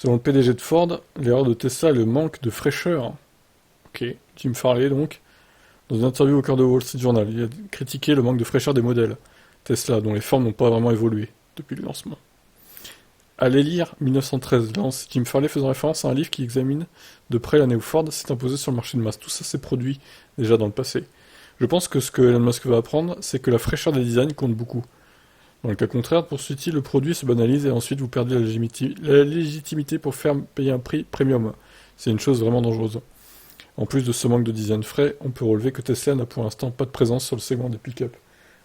Selon le PDG de Ford, l'erreur de Tesla est le manque de fraîcheur. Ok, Jim Farley donc. Dans une interview au cœur de Wall Street Journal, il a critiqué le manque de fraîcheur des modèles Tesla, dont les formes n'ont pas vraiment évolué depuis le lancement. Allez lire 1913, lance Jim Farley faisant référence à un livre qui examine de près l'année où Ford s'est imposé sur le marché de masse. Tout ça s'est produit déjà dans le passé. Je pense que ce que Elon Musk va apprendre, c'est que la fraîcheur des designs compte beaucoup. Dans le cas contraire, poursuit-il, le produit se banalise et ensuite vous perdez la légitimité pour faire payer un prix premium. C'est une chose vraiment dangereuse. En plus de ce manque de design frais, on peut relever que Tesla n'a pour l'instant pas de présence sur le segment des pick-up,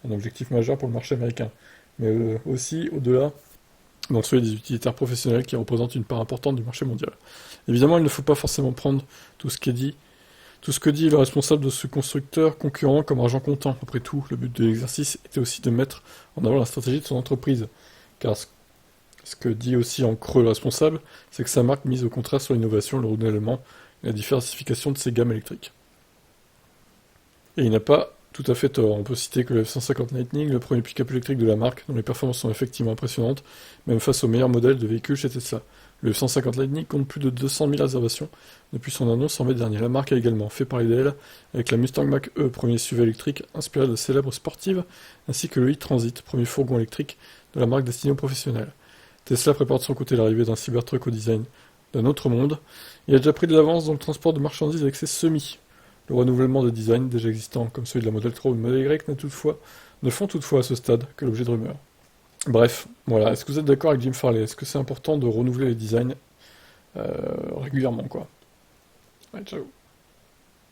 un objectif majeur pour le marché américain, mais aussi au-delà dans celui des utilitaires professionnels qui représentent une part importante du marché mondial. Évidemment, il ne faut pas forcément prendre tout ce qui est dit, tout ce que dit le responsable de ce constructeur concurrent comme argent comptant. Après tout, le but de l'exercice était aussi de mettre en avant la stratégie de son entreprise, car ce que dit aussi en creux le responsable, c'est que sa marque mise au contraire sur l'innovation, le renouvellement et la diversification de ses gammes électriques. Et il n'a pas tout à fait tort. On peut citer que le F-150 Lightning, le premier pick-up électrique de la marque, dont les performances sont effectivement impressionnantes, même face aux meilleurs modèles de véhicules chez Tesla. Le F-150 Lightning compte plus de 200 000 réservations depuis son annonce en mai dernier. La marque a également fait parler d'elle avec la Mustang Mach-E, premier SUV électrique inspiré de célèbres sportives, ainsi que le e-Transit, premier fourgon électrique de la marque destinée aux professionnels. Tesla prépare de son côté l'arrivée d'un Cybertruck au design d'un autre monde. Il a déjà pris de l'avance dans le transport de marchandises avec ses semis. Le renouvellement de design déjà existants, comme celui de la Model 3 ou de Model Y, ne font toutefois à ce stade que l'objet de rumeurs. Bref, voilà. Est-ce que vous êtes d'accord avec Jim Farley? Est-ce que c'est important de renouveler les designs régulièrement, quoi? Ouais, ciao.